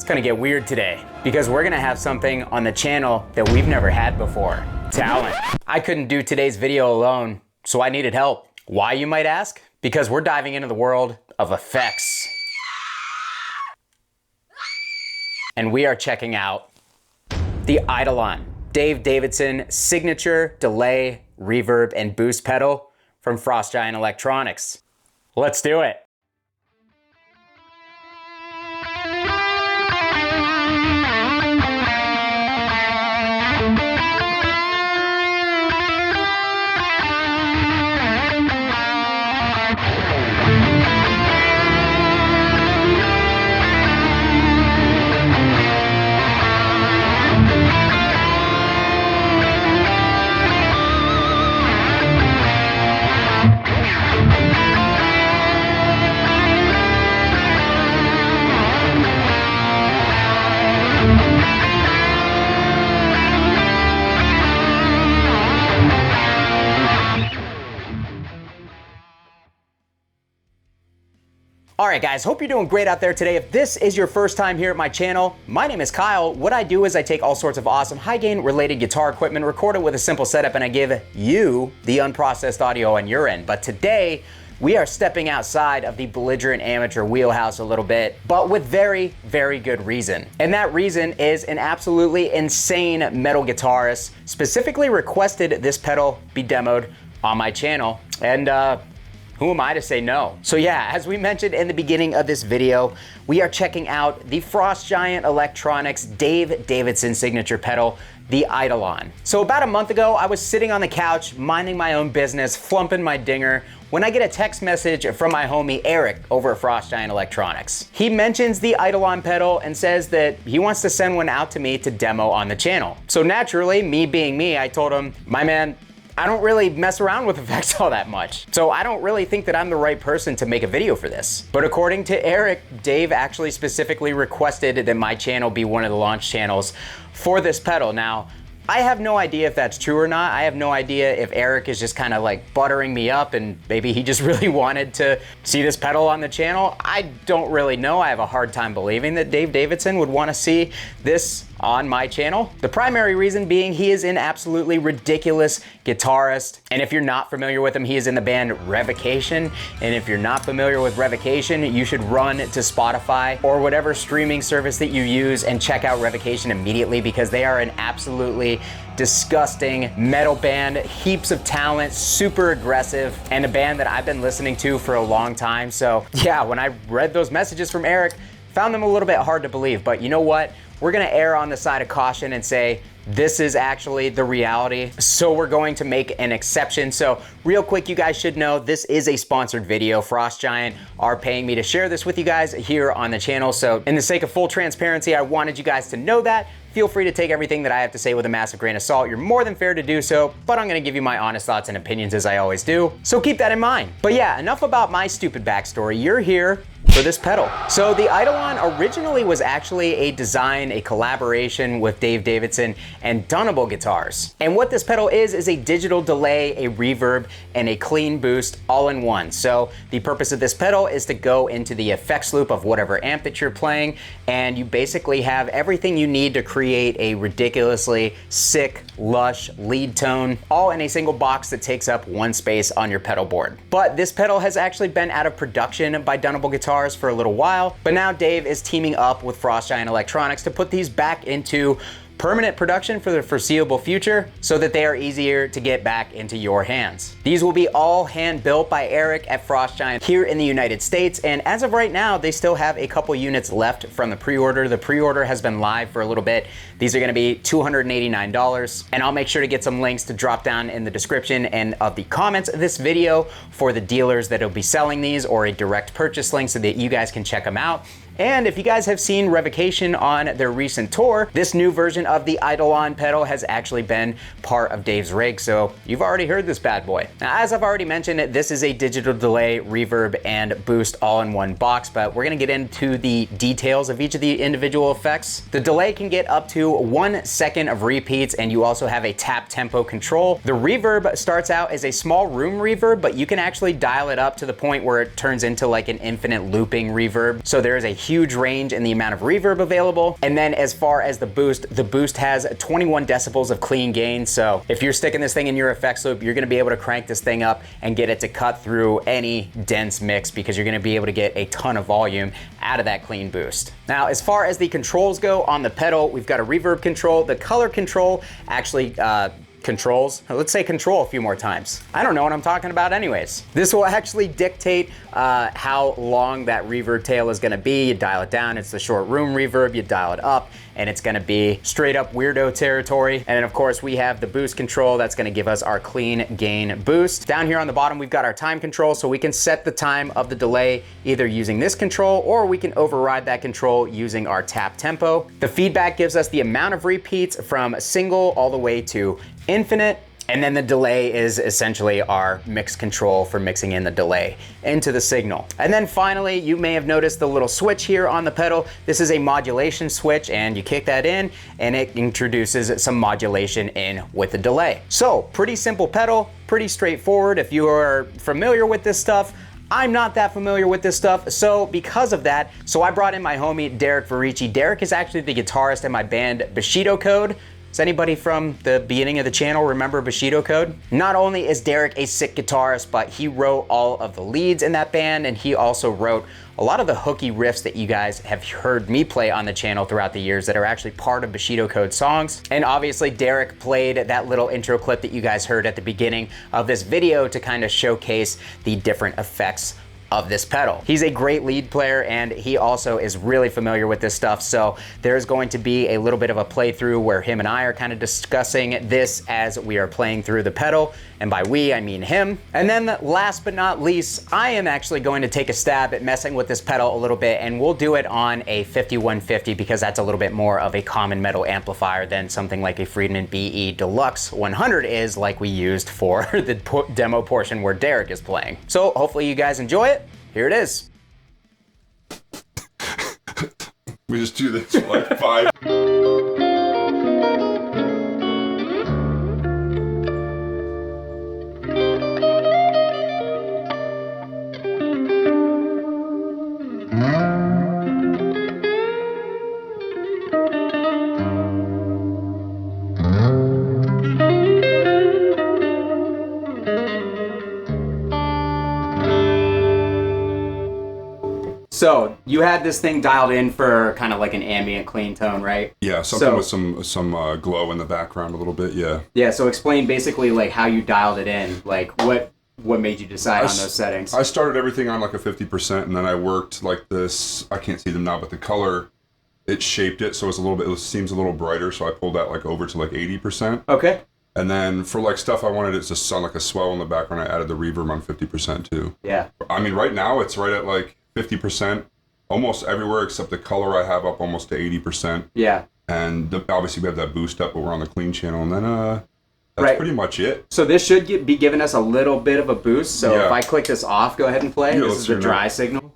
gonna get weird today because we're gonna have something on the channel that we've never had before. Talent. I couldn't do today's video alone, so I needed help. Why, you might ask? Because we're diving into the world of effects. And we are checking out the Eidolon, Dave Davidson signature delay, reverb, and boost pedal from Frost Giant Electronics. Let's do it. Alright guys, hope you're doing great out there today. If this is your first time here at my channel, my name is Kyle. What I do is I take all sorts of awesome high gain related guitar equipment, record it with a simple setup, and I give you the unprocessed audio on your end. But today, we are stepping outside of the belligerent amateur wheelhouse a little bit, but with very, very good reason. And that reason is an absolutely insane metal guitarist specifically requested this pedal be demoed on my channel. And who am I to say no? So yeah, as we mentioned in the beginning of this video, we are checking out the Frost Giant Electronics Dave Davidson signature pedal, the Eidolon. So about a month ago, I was sitting on the couch, minding my own business, flumping my dinger, when I get a text message from my homie Eric over at Frost Giant Electronics. He mentions the Eidolon pedal and says that he wants to send one out to me to demo on the channel. So naturally, me being me, I told him, my man, I don't really mess around with effects all that much. So I don't really think that I'm the right person to make a video for this. But according to Eric, Dave actually specifically requested that my channel be one of the launch channels for this pedal. Now, I have no idea if that's true or not. I have no idea if Eric is just kind of like buttering me up and maybe he just really wanted to see this pedal on the channel. I don't really know. I have a hard time believing that Dave Davidson would want to see this on my channel. The primary reason being he is an absolutely ridiculous guitarist. And if you're not familiar with him, he is in the band Revocation. And if you're not familiar with Revocation, you should run to Spotify or whatever streaming service that you use and check out Revocation immediately, because they are an absolutely disgusting metal band, heaps of talent, super aggressive, and a band that I've been listening to for a long time. So yeah, when I read those messages from Eric, found them a little bit hard to believe, but you know what? We're gonna err on the side of caution and say, this is actually the reality, so we're going to make an exception. So real quick, you guys should know this is a sponsored video. Frost Giant are paying me to share this with you guys here on the channel. So in the sake of full transparency, I wanted you guys to know that. Feel free to take everything that I have to say with a massive grain of salt. You're more than fair to do so, but I'm gonna give you my honest thoughts and opinions as I always do. So keep that in mind. But yeah, enough about my stupid backstory. You're here for this pedal. So the Eidolon originally was actually a design, a collaboration with Dave Davidson and Dunnable Guitars. And what this pedal is a digital delay, a reverb, and a clean boost all in one. So the purpose of this pedal is to go into the effects loop of whatever amp that you're playing, and you basically have everything you need to create a ridiculously sick, lush lead tone, all in a single box that takes up one space on your pedal board. But this pedal has actually been out of production by Dunnable Guitars for a little while, but now Dave is teaming up with Frost Giant Electronics to put these back into permanent production for the foreseeable future so that they are easier to get back into your hands. These will be all hand built by Eric at Frost Giant here in the United States, and as of right now, they still have a couple units left from the pre-order. The pre-order has been live for a little bit. These are gonna be $289, and I'll make sure to get some links to drop down in the description and of the comments of this video for the dealers that'll be selling these, or a direct purchase link so that you guys can check them out. And if you guys have seen Revocation on their recent tour, this new version of the Eidolon pedal has actually been part of Dave's rig, so you've already heard this bad boy. Now, as I've already mentioned, this is a digital delay, reverb, and boost all in one box, but we're gonna get into the details of each of the individual effects. The delay can get up to 1 second of repeats, and you also have a tap tempo control. The reverb starts out as a small room reverb, but you can actually dial it up to the point where it turns into like an infinite looping reverb. So there is a huge range in the amount of reverb available. And then as far as the boost has 21 decibels of clean gain. So if you're sticking this thing in your effects loop, you're gonna be able to crank this thing up and get it to cut through any dense mix because you're gonna be able to get a ton of volume out of that clean boost. Now, as far as the controls go on the pedal, we've got a reverb control. The color control actually controls. Let's say control a few more times. I don't know what I'm talking about anyways. This will actually dictate how long that reverb tail is gonna be. You dial it down, it's the short room reverb. You dial it up, and it's gonna be straight up weirdo territory. And then of course we have the boost control that's gonna give us our clean gain boost. Down here on the bottom, we've got our time control, so we can set the time of the delay either using this control, or we can override that control using our tap tempo. The feedback gives us the amount of repeats from single all the way to infinite. And then the delay is essentially our mix control for mixing in the delay into the signal. And then finally, you may have noticed the little switch here on the pedal. This is a modulation switch, and you kick that in and it introduces some modulation in with the delay. So pretty simple pedal, pretty straightforward. If you are familiar with this stuff, I'm not that familiar with this stuff, so because of that, I brought in my homie, Derek Verici. Derek is actually the guitarist in my band Bushido Code. Does anybody from the beginning of the channel remember Bushido Code? Not only is Derek a sick guitarist, but he wrote all of the leads in that band, and he also wrote a lot of the hooky riffs that you guys have heard me play on the channel throughout the years that are actually part of Bushido Code songs. And obviously Derek played that little intro clip that you guys heard at the beginning of this video to kind of showcase the different effects of this pedal. He's a great lead player, and he also is really familiar with this stuff, so there's going to be a little bit of a playthrough where him and I are kind of discussing this as we are playing through the pedal, and by we, I mean him. And then last but not least, I am actually going to take a stab at messing with this pedal a little bit, and we'll do it on a 5150 because that's a little bit more of a common metal amplifier than something like a Friedman BE Deluxe 100 is, like we used for the demo portion where Derek is playing. So hopefully you guys enjoy it. Here it is. We just do this for like 5. So you had this thing dialed in for kind of like an ambient clean tone, right? Yeah, something with some glow in the background a little bit, yeah. Yeah, so explain basically like how you dialed it in, like what made you decide on those settings? I started everything on like a 50%, and then I worked like this, I can't see them now, but the color, it shaped it so it's a little bit, it seems a little brighter, so I pulled that like over to like 80%. Okay. And then for like stuff I wanted it to sound like a swell in the background, I added the reverb on 50% too. Yeah. I mean, right now it's right at like 50% almost everywhere except the color I have up almost to 80%. Yeah. And obviously we have that boost up, but we're on the clean channel, and then that's pretty much it. So this should be giving us a little bit of a boost. So if I click this off, go ahead and play. Yeah, this is the dry signal.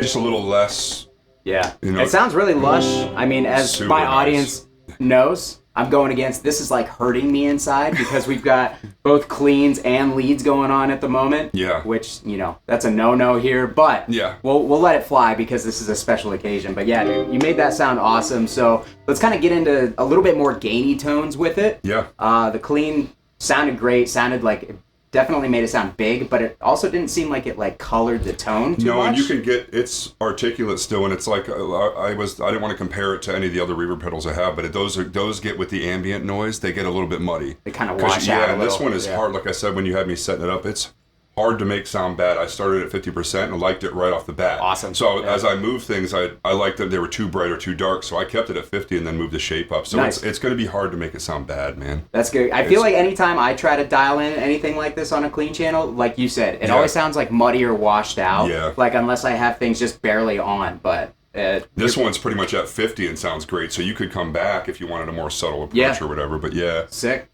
Just a little less. Yeah. You know, it sounds really lush. I mean, as super my nice. audience knows, I'm going against, this is like hurting me inside because we've got both cleans and leads going on at the moment. Yeah. Which, you know, that's a no-no here, but yeah, we'll let it fly because this is a special occasion. But yeah, dude, you made that sound awesome. So let's kind of get into a little bit more gainy tones with it. Yeah. The clean sounded great, sounded like, definitely made it sound big, but it also didn't seem like it like colored the tone too much. And you can get, it's articulate still, and it's like I didn't want to compare it to any of the other reverb pedals I have, but those get with the ambient noise, they get a little bit muddy. They kind of wash out. Yeah, and this one is hard. Like I said, when you had me setting it up, it's hard to make sound bad. I started at 50% and liked it right off the bat. Awesome. So as I moved things, I liked that they were too bright or too dark, so I kept it at 50 and then moved the shape up. So nice. It's going to be hard to make it sound bad, man. That's good. I feel like anytime I try to dial in anything like this on a clean channel, like you said, it always sounds like muddy or washed out. Yeah. Like unless I have things just barely on, but This one's pretty much at 50 and sounds great, so you could come back if you wanted a more subtle approach or whatever, but yeah. Sick.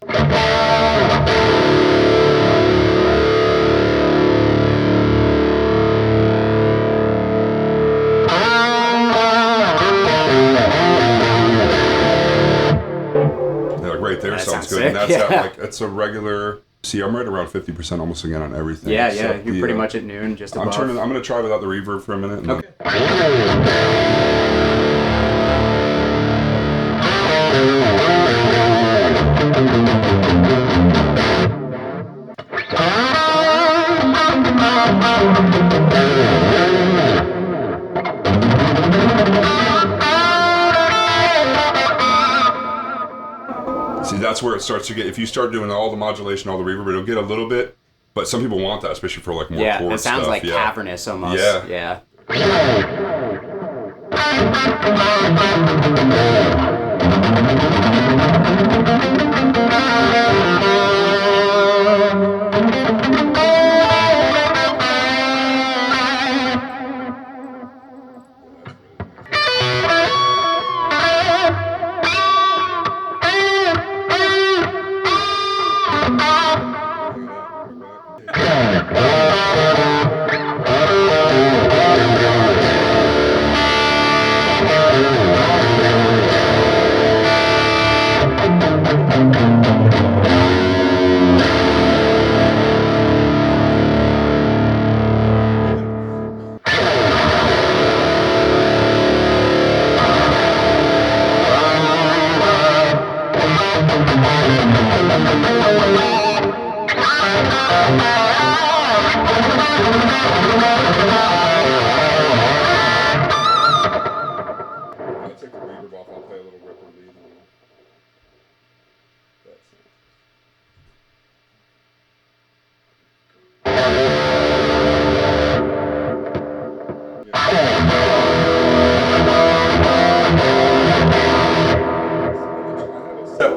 Right there sounds good. Sick. And that's at like, it's a regular, see, I'm right around 50% almost again on everything. Yeah, so you're pretty much at noon, just above. I'm going to try without the reverb for a minute. And okay. See, that's where it starts to get, if you start doing all the modulation, all the reverb, it'll get a little bit, but some people want that, especially for like more chord stuff. Yeah, it sounds like cavernous almost. Yeah.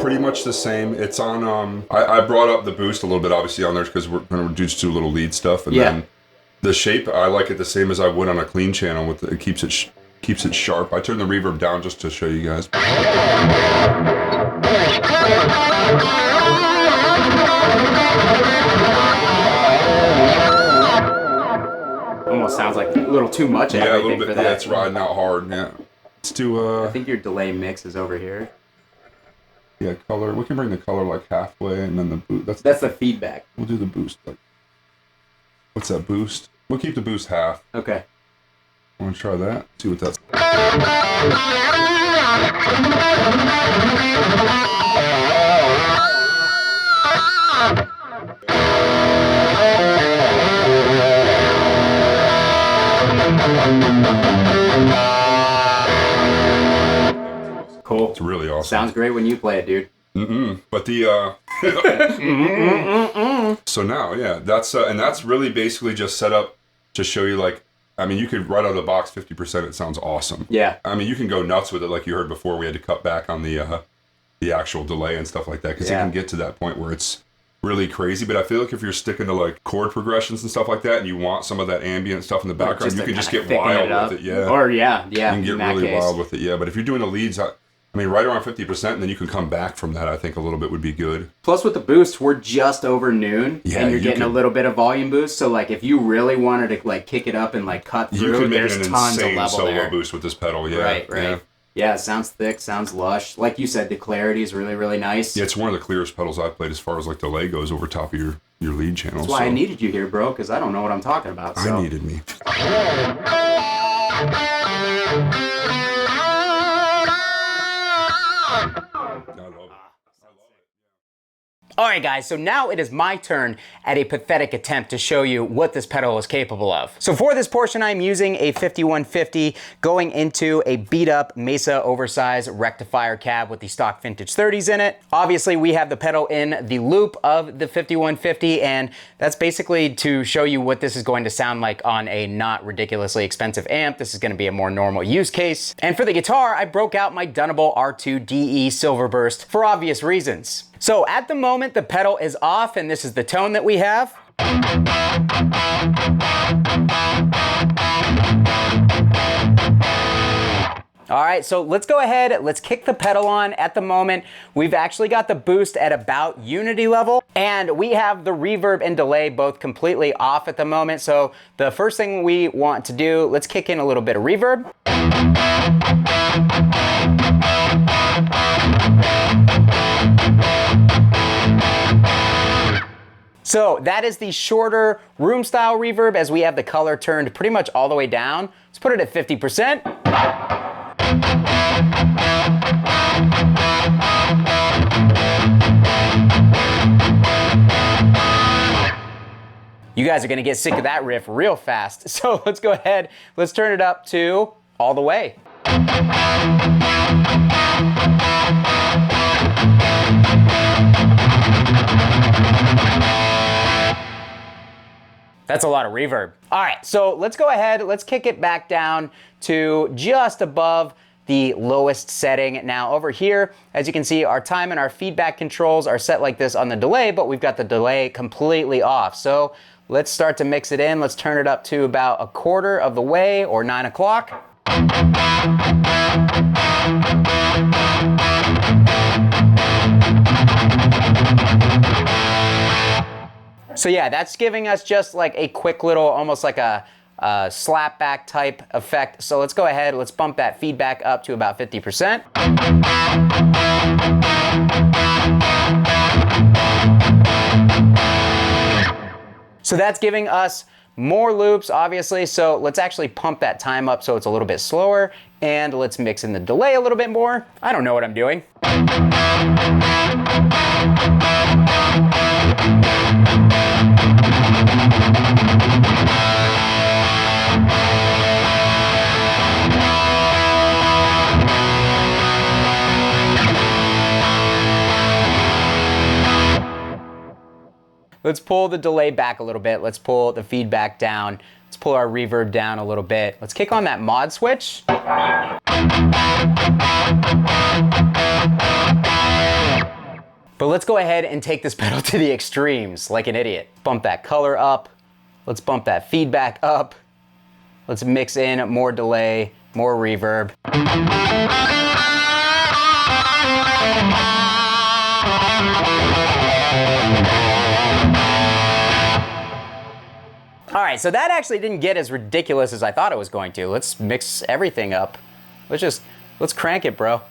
Pretty much the same. It's on, I brought up the boost a little bit obviously on there because we're going to just do a little lead stuff, and then the shape, I like it the same as I would on a clean channel. With it keeps it sharp. I turn the reverb down just to show you guys. Almost sounds like a little too much of everything for that. Yeah, it's riding out hard. Yeah. Let's do. I think your delay mix is over here. Yeah, color. We can bring the color like halfway, and then the boost. That's the feedback. We'll do the boost. Like, what's that boost? We'll keep the boost half. Okay. I want to try that. See what that's. Cool. It's really awesome. Sounds great when you play it, dude. But the so now, yeah, that's and that's really basically just set up to show you, like, I mean, you could right out of the box 50%. It sounds awesome. Yeah. I mean, you can go nuts with it, like you heard before. We had to cut back on the actual delay and stuff like that because it can get to that point where it's really crazy. But I feel like if you're sticking to like chord progressions and stuff like that, and you want some of that ambient stuff in the background, you can just get wild with it. Yeah. Or you can get really wild with it. Yeah. But if you're doing the leads, I mean, right around 50%, and then you can come back from that. I think a little bit would be good. Plus, with the boost, we're just over noon, and you're getting a little bit of volume boost. So, like, if you really wanted to like kick it up and like cut through, you could make there's an tons insane of level solo there. boost with this pedal. Yeah, right. Yeah, it sounds thick, sounds lush. Like you said, the clarity is really, really nice. Yeah, it's one of the clearest pedals I've played as far as like delay goes over top of your lead channel. That's why I needed you here, bro, because I don't know what I'm talking about. So. I needed me. Alright guys, so now it is my turn at a pathetic attempt to show you what this pedal is capable of. So for this portion, I'm using a 5150 going into a beat up Mesa oversized rectifier cab with the stock vintage 30s in it. Obviously we have the pedal in the loop of the 5150, and that's basically to show you what this is going to sound like on a not ridiculously expensive amp. This is going to be a more normal use case. And for the guitar, I broke out my Dunnable R2DE Silverburst for obvious reasons. So at the moment, the pedal is off, and this is the tone that we have. All right, so let's go ahead, let's kick the pedal on. At the moment, we've actually got the boost at about unity level, and we have the reverb and delay both completely off at the moment. So the first thing we want to do, let's kick in a little bit of reverb. So that is the shorter room style reverb, as we have the color turned pretty much all the way down. Let's put it at 50%. You guys are gonna get sick of that riff real fast. So let's go ahead, let's turn it up to all the way. That's a lot of reverb. All right, so let's go ahead, let's kick it back down to just above the lowest setting. Now over here, as you can see, our time and our feedback controls are set like this on the delay, but we've got the delay completely off. So let's start to mix it in. Let's turn it up to about a quarter of the way, or 9 o'clock. So yeah, that's giving us just like a quick little, almost like a slapback type effect. So let's go ahead, let's bump that feedback up to about 50%. So that's giving us more loops, obviously. So let's actually pump that time up so it's a little bit slower, and let's mix in the delay a little bit more. I don't know what I'm doing. Let's pull the delay back a little bit. Let's pull the feedback down. Let's pull our reverb down a little bit. Let's kick on that mod switch. But let's go ahead and take this pedal to the extremes like an idiot. Bump that color up. Let's bump that feedback up. Let's mix in more delay, more reverb. All right, so that actually didn't get as ridiculous as I thought it was going to. Let's mix everything up. Let's crank it, bro.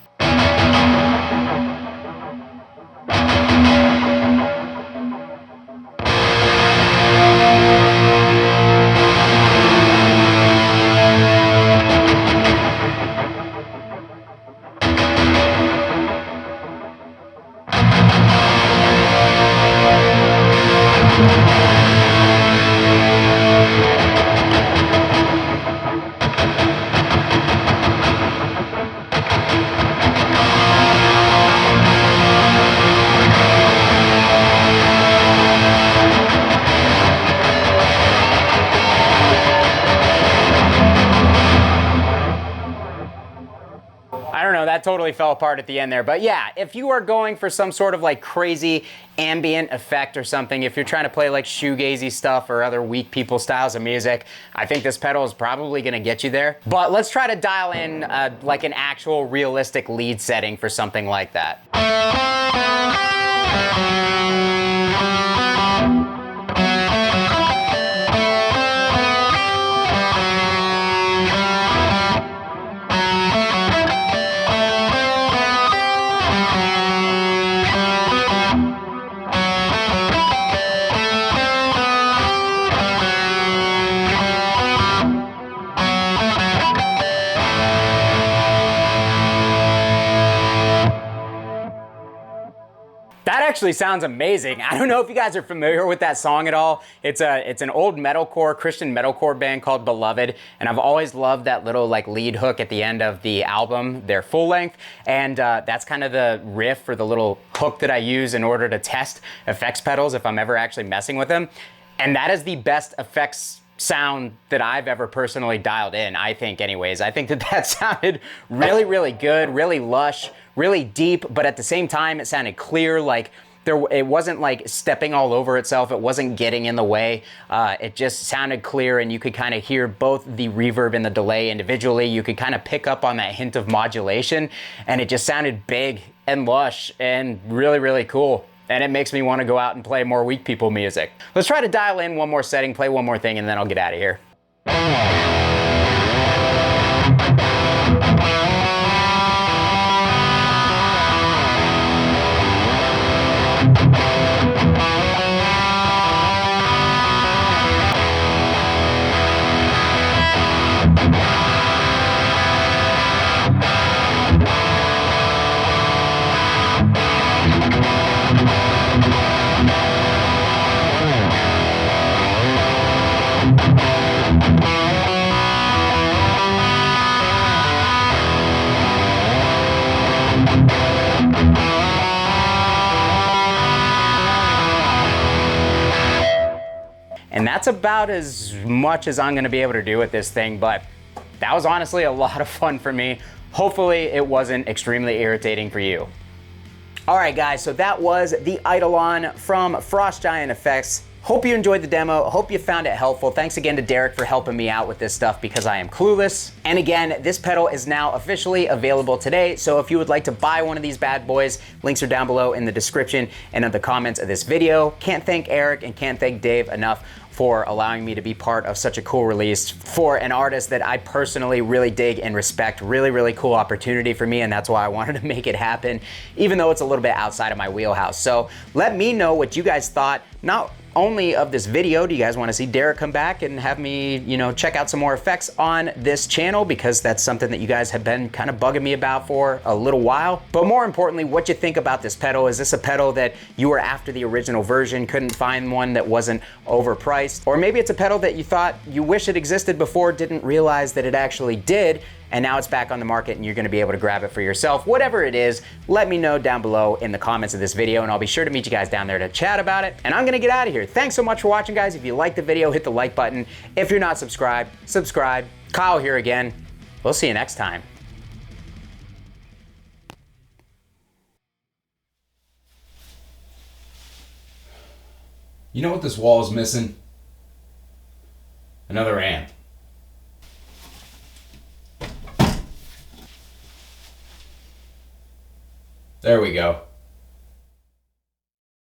I don't know, that totally fell apart at the end there. But yeah, if you are going for some sort of like crazy ambient effect or something, if you're trying to play like shoegazy stuff or other weak people styles of music, I think this pedal is probably gonna get you there. But let's try to dial in like an actual realistic lead setting for something like that. That actually sounds amazing. I don't know if you guys are familiar with that song at all. It's an old metalcore, Christian metalcore band called Beloved, and I've always loved that little like lead hook at the end of the album, their full length, and that's kind of the riff or the little hook that I use in order to test effects pedals if I'm ever actually messing with them. And that is the best effects sound that I've ever personally dialed in, I think anyways. I think that sounded really, really good, really lush, really deep, but at the same time it sounded clear. Like it wasn't like stepping all over itself. It wasn't getting in the way. It just sounded clear, and you could kind of hear both the reverb and the delay individually. You could kind of pick up on that hint of modulation, and it just sounded big and lush and really, really cool. And it makes me want to go out and play more Weak People music. Let's try to dial in one more setting, play one more thing, and then I'll get out of here. And that's about as much as I'm gonna be able to do with this thing, but that was honestly a lot of fun for me. Hopefully it wasn't extremely irritating for you. All right, guys, so that was the Eidolon from Frost Giant Effects. Hope you enjoyed the demo. Hope you found it helpful. Thanks again to Derek for helping me out with this stuff because I am clueless. And again, this pedal is now officially available today. So if you would like to buy one of these bad boys, links are down below in the description and in the comments of this video. Can't thank Eric and can't thank Dave enough for allowing me to be part of such a cool release for an artist that I personally really dig and respect. Really, really cool opportunity for me, and that's why I wanted to make it happen, even though it's a little bit outside of my wheelhouse. So let me know what you guys thought, not only of this video. Do you guys want to see Derek come back and have me, you know, check out some more effects on this channel, because that's something that you guys have been kind of bugging me about for a little while. But more importantly, what you think about this pedal. Is this a pedal that you were after the original version, couldn't find one that wasn't overpriced? Or maybe it's a pedal that you thought you wish it existed before, didn't realize that it actually did, and now it's back on the market and you're gonna be able to grab it for yourself. Whatever it is, let me know down below in the comments of this video, and I'll be sure to meet you guys down there to chat about it. And I'm gonna get out of here. Thanks so much for watching, guys. If you liked the video, hit the like button. If you're not subscribed, subscribe. Kyle here again. We'll see you next time. You know what this wall is missing? Another amp. There we go.